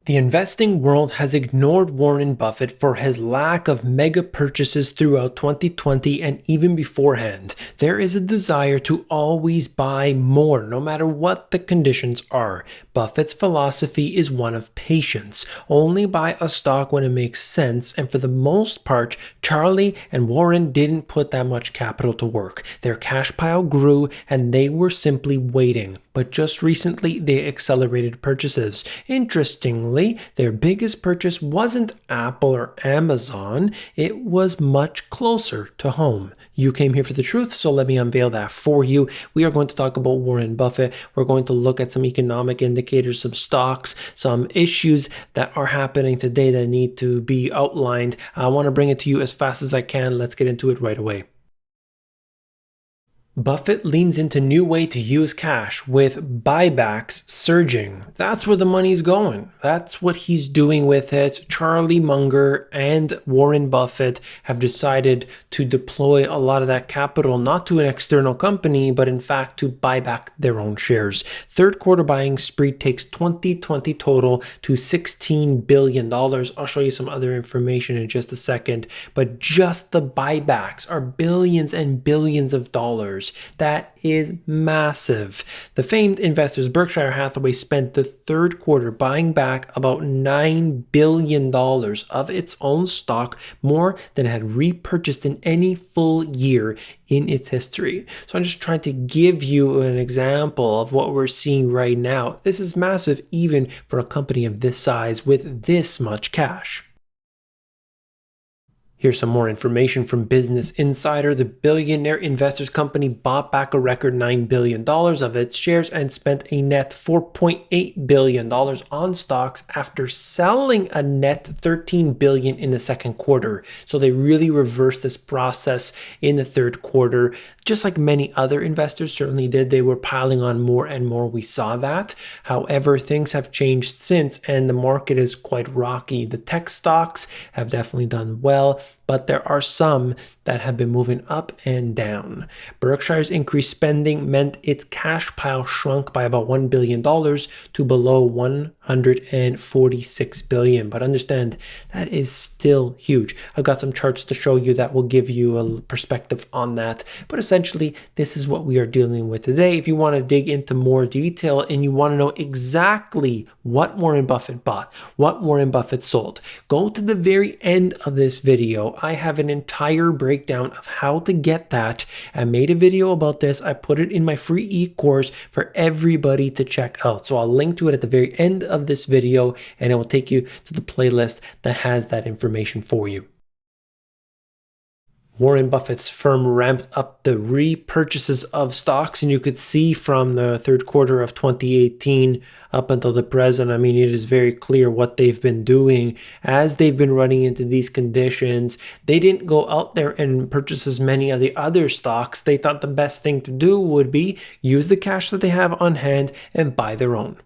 The investing world has ignored Warren Buffett for his lack of mega purchases throughout 2020 and even beforehand. There is a desire to always buy more, no matter what the conditions are. Buffett's philosophy is one of patience. Only buy a stock when it makes sense, and for the most part, Charlie and Warren didn't put that much capital to work. Their cash pile grew, and they were simply waiting. But just recently, they accelerated purchases. Interestingly, their biggest purchase wasn't Apple or Amazon, it was much closer to home. You came here for the truth, so let me unveil that for you. We are going to talk about Warren Buffett. We're going to look at some economic indicators, some stocks, some issues that are happening today that need to be outlined. I want to bring it to you as fast as I can. Let's get into it right away. Buffett leans into new way to use cash with buybacks surging. That's where the money's going. That's what he's doing with it. Charlie Munger and Warren Buffett have decided to deploy a lot of that capital not to an external company, but in fact to buy back their own shares. Third quarter buying spree takes 2020 total to $16 billion. I'll show you some other information in just a second, but just the buybacks are billions and billions of dollars. That is massive. The famed investors Berkshire Hathaway spent the third quarter buying back about $9 billion of its own stock, more than it had repurchased in any full year in its history. So I'm just trying to give you an example of what we're seeing right now. This is massive even for a company of this size with this much cash. Here's some more information from Business Insider. The billionaire investors company bought back a record $9 billion of its shares and spent a net $4.8 billion on stocks after selling a net $13 billion in the second quarter. So they really reversed this process in the third quarter. Just like many other investors certainly did, they were piling on more and more. We saw that. However, things have changed since, and the market is quite rocky. The tech stocks have definitely done well, but there are some that have been moving up and down. Berkshire's increased spending meant its cash pile shrunk by about $1 billion to below $146 billion. But understand, that is still huge. I've got some charts to show you that will give you a perspective on that. But essentially, this is what we are dealing with today. If you want to dig into more detail and you want to know exactly what Warren Buffett bought, what Warren Buffett sold, go to the very end of this video. I have an entire breakdown of how to get that. I made a video about this. I put it in my free e-course for everybody to check out. So I'll link to it at the very end of this video, and it will take you to the playlist that has that information for you. Warren Buffett's firm ramped up the repurchases of stocks, and you could see from the third quarter of 2018 up until the present, I mean, it is very clear what they've been doing as they've been running into these conditions. They didn't go out there and purchase as many of the other stocks. They thought the best thing to do would be use the cash that they have on hand and buy their own.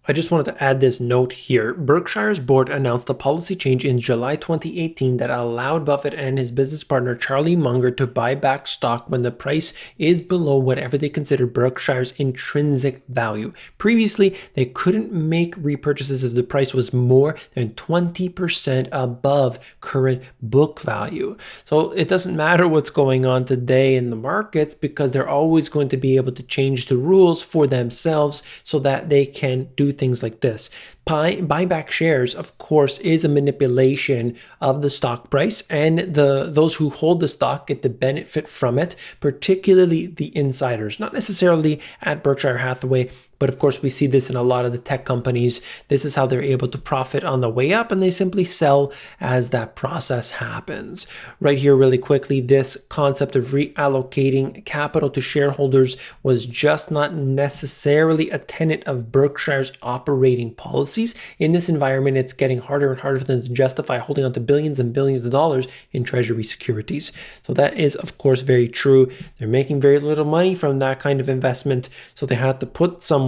I just wanted to add this note here. Berkshire's board announced a policy change in July 2018 that allowed Buffett and his business partner Charlie Munger to buy back stock when the price is below whatever they consider Berkshire's intrinsic value. Previously, they couldn't make repurchases if the price was more than 20% above current book value. So it doesn't matter what's going on today in the markets, because they're always going to be able to change the rules for themselves so that they can do things like this. Buyback shares, of course, is a manipulation of the stock price, and those who hold the stock get the benefit from it, particularly the insiders, not necessarily at Berkshire Hathaway, but of course we see this in a lot of the tech companies. This is how they're able to profit on the way up, and they simply sell as that process happens. Right here, really quickly, this concept of reallocating capital to shareholders was just not necessarily a tenet of Berkshire's operating policies. In this environment, it's getting harder and harder for them to justify holding on to billions and billions of dollars in treasury securities. So that is, of course, very true. They're making very little money from that kind of investment, so they had to put somewhere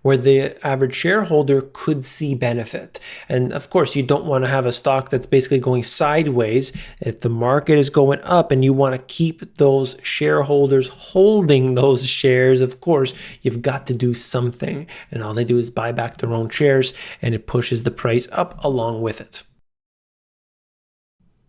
where the average shareholder could see benefit. And of course, you don't want to have a stock that's basically going sideways. If the market is going up and you want to keep those shareholders holding those shares, of course, you've got to do something. And all they do is buy back their own shares, and it pushes the price up along with it.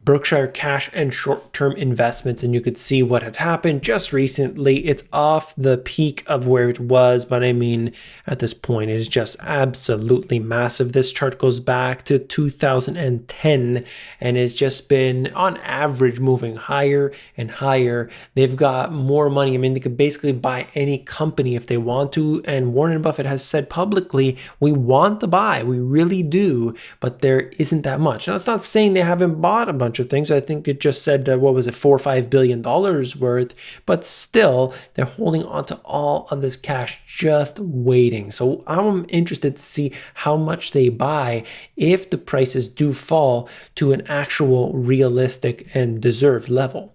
Berkshire cash and short-term investments, and you could see what had happened just recently. It's off the peak of where it was, but I mean, at this point, it is just absolutely massive. This chart goes back to 2010, and it's just been, on average, moving higher and higher. They've got more money. I mean, they could basically buy any company if they want to, and Warren Buffett has said publicly, we want to buy, we really do, but there isn't that much. Now, it's not saying they haven't bought a bunch of things. I think it just said, what was it, $4 or $5 billion worth, but still they're holding on to all of this cash, just waiting. So I'm interested to see how much they buy if the prices do fall to an actual realistic and deserved level.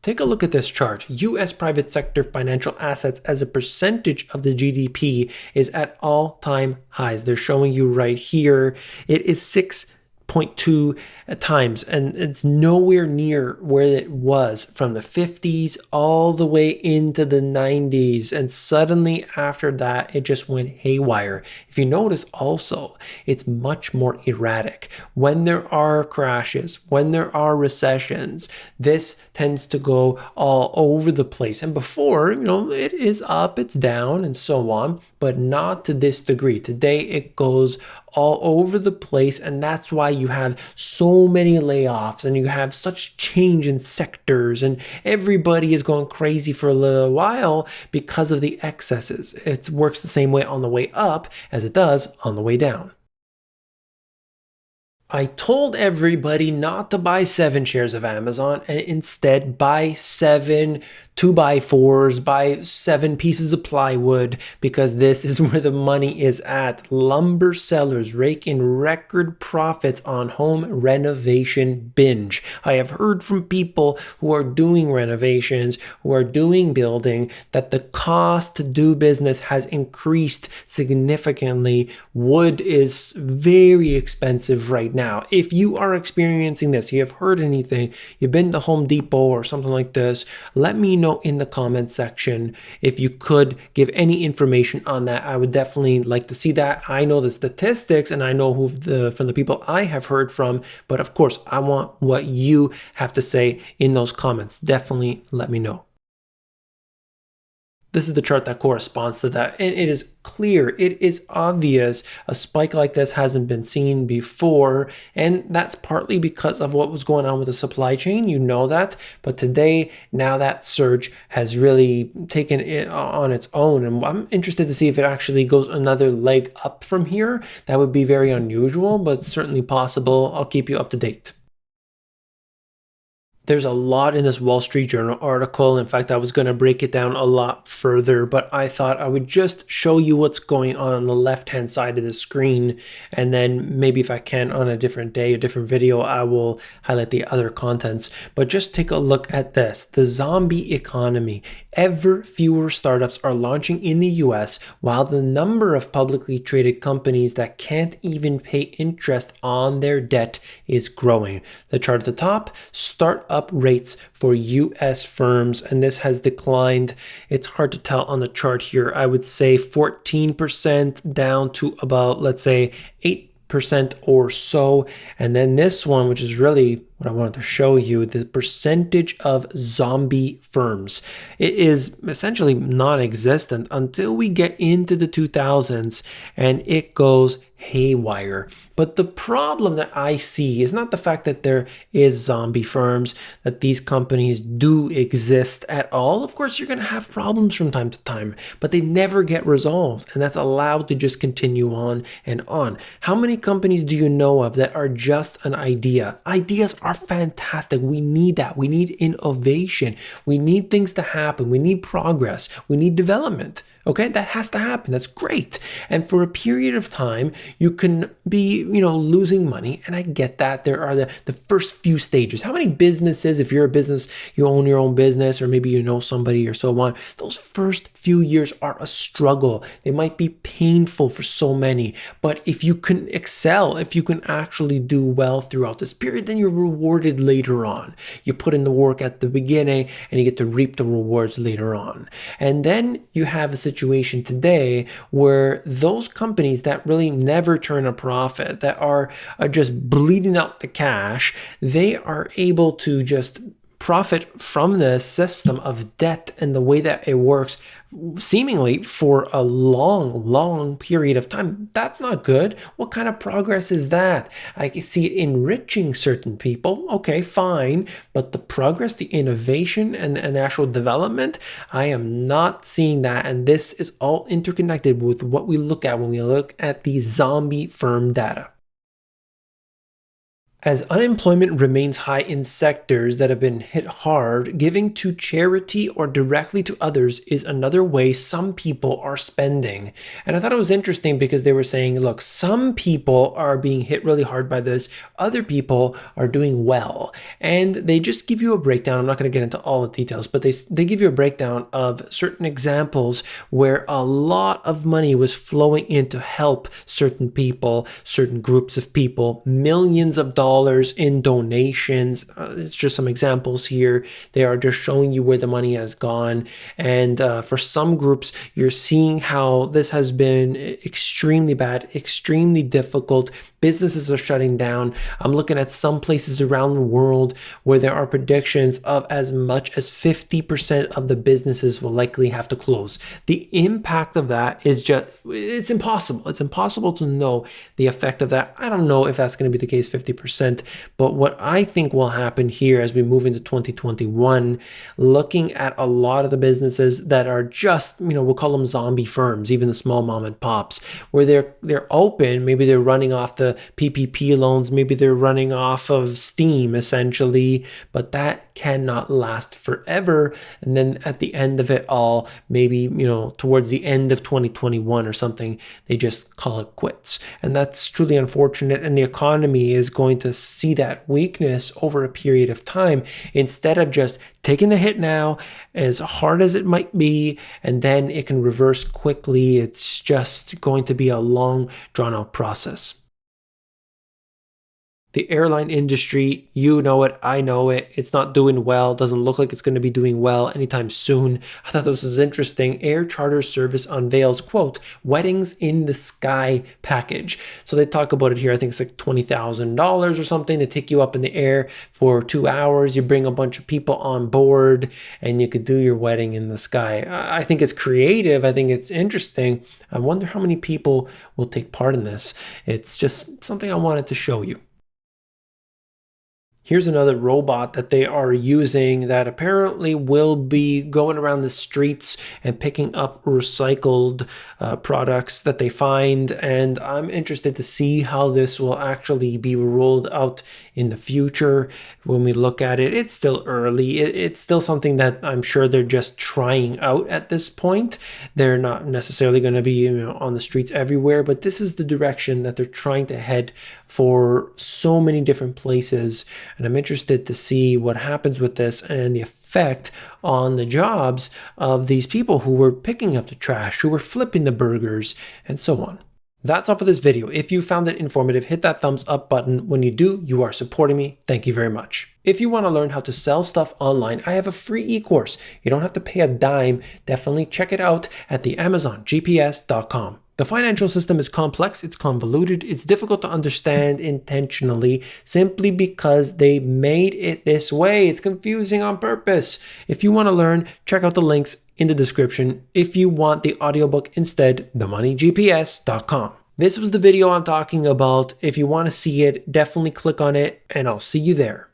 Take a look at this chart. U.S. private sector financial assets as a percentage of the GDP is at all-time highs. They're showing you right here. It is 6.2 times, and it's nowhere near where it was from the 50s all the way into the 90s, and suddenly after that it just went haywire. If you notice also, it's much more erratic. When there are crashes, when there are recessions, this tends to go all over the place. And before, it is up, it's down, and so on, but not to this degree. Today it goes all over the place, and that's why you have so many layoffs and you have such change in sectors, and everybody is going crazy for a little while because of the excesses. It works the same way on the way up as it does on the way down. I told everybody not to buy 7 shares of Amazon and instead buy 7 2x4s, buy 7 pieces of plywood, because this is where the money is at. Lumber sellers rake in record profits on home renovation binge. I have heard from people who are doing renovations, who are doing building, that the cost to do business has increased significantly. Wood is very expensive right now. If you are experiencing this, you have heard anything, you've been to Home Depot or something like this, let me know in the comment section. If you could give any information on that, I would definitely like to see that. I know the statistics and I know from the people I have heard from, but of course I want what you have to say in those comments. Definitely let me know. This is the chart that corresponds to that, and it is clear, it is obvious a spike like this hasn't been seen before, and that's partly because of what was going on with the supply chain, you know that, but today, now that surge has really taken it on its own, and I'm interested to see if it actually goes another leg up from here. That would be very unusual, but certainly possible. I'll keep you up to date. There's a lot in this Wall Street Journal article. In fact, I was going to break it down a lot further, but I thought I would just show you what's going on the left-hand side of the screen. And then maybe if I can on a different day, a different video, I will highlight the other contents. But just take a look at this. The zombie economy. Ever fewer startups are launching in the US, while the number of publicly traded companies that can't even pay interest on their debt is growing. The chart at the top, startup rates for US firms, and this has declined. It's hard to tell on the chart here. I would say 14% down to about, let's say, 8% or so. And then this one, which is really what I wanted to show you, the percentage of zombie firms. It is essentially non-existent until we get into the 2000s, and it goes haywire. But the problem that I see is not the fact that there is zombie firms, that these companies do exist at all. Of course, you're going to have problems from time to time, but they never get resolved, and that's allowed to just continue on and on. How many companies do you know of that are just an idea? Ideas are fantastic. We need that. We need innovation. We need things to happen. We need progress. We need development. Okay, that has to happen. That's great. And for a period of time, you can be, losing money. And I get that. There are the first few stages. How many businesses, if you're a business, you own your own business, or maybe you know somebody or so on, those first few years are a struggle. They might be painful for so many. But if you can excel, if you can actually do well throughout this period, then you're rewarded later on. You put in the work at the beginning and you get to reap the rewards later on. And then you have a situation today where those companies that really never turn a profit, that are just bleeding out the cash, they are able to just profit from the system of debt and the way that it works seemingly for a long period of time. That's not good. What kind of progress is that? I can see it enriching certain people. Okay, fine. But the progress, the innovation, and the actual development, I am not seeing that. And this is all interconnected with what we look at when we look at the zombie firm data. As unemployment remains high in sectors that have been hit hard, giving to charity or directly to others is another way some people are spending. And I thought it was interesting because they were saying, look, some people are being hit really hard by this, other people are doing well. And they just give you a breakdown. I'm not going to get into all the details, but they give you a breakdown of certain examples where a lot of money was flowing in to help certain people, certain groups of people, millions of dollars in donations. It's just some examples here. They are just showing you where the money has gone. And for some groups, you're seeing how this has been extremely bad, extremely difficult. Businesses are shutting down. I'm looking at some places around the world where there are predictions of as much as 50% of the businesses will likely have to close. The impact of that is it's impossible. It's impossible to know the effect of that. I don't know if that's going to be the case 50%, but what I think will happen here as we move into 2021, looking at a lot of the businesses that are just, we'll call them zombie firms, even the small mom and pops, where they're open, maybe they're running off the PPP loans, maybe they're running off of steam essentially, but that cannot last forever. And then at the end of it all, maybe, towards the end of 2021 or something, they just call it quits. And that's truly unfortunate. And the economy is going to see that weakness over a period of time instead of just taking the hit now, as hard as it might be, and then it can reverse quickly. It's just going to be a long, drawn out process. The airline industry, you know it, I know it. It's not doing well. Doesn't look like it's going to be doing well anytime soon. I thought this was interesting. Air charter service unveils, quote, weddings in the sky package. So they talk about it here. I think it's like $20,000 or something. They take you up in the air for 2 hours. You bring a bunch of people on board and you could do your wedding in the sky. I think it's creative. I think it's interesting. I wonder how many people will take part in this. It's just something I wanted to show you. Here's another robot that they are using that apparently will be going around the streets and picking up recycled products that they find. And I'm interested to see how this will actually be rolled out in the future. When we look at it, it's still early. It's still something that I'm sure they're just trying out at this point. They're not necessarily going to be on the streets everywhere, but this is the direction that they're trying to head for so many different places. And I'm interested to see what happens with this and the effect on the jobs of these people who were picking up the trash, who were flipping the burgers, and so on. That's all for this video. If you found it informative, hit that thumbs up button. When you do, you are supporting me. Thank you very much. If you want to learn how to sell stuff online, I have a free e-course. You don't have to pay a dime. Definitely check it out at the AmazonGPS.com. The financial system is complex, it's convoluted, it's difficult to understand intentionally simply because they made it this way. It's confusing on purpose. If you want to learn, check out the links in the description. If you want the audiobook instead, themoneygps.com. This was the video I'm talking about. If you want to see it, definitely click on it and I'll see you there.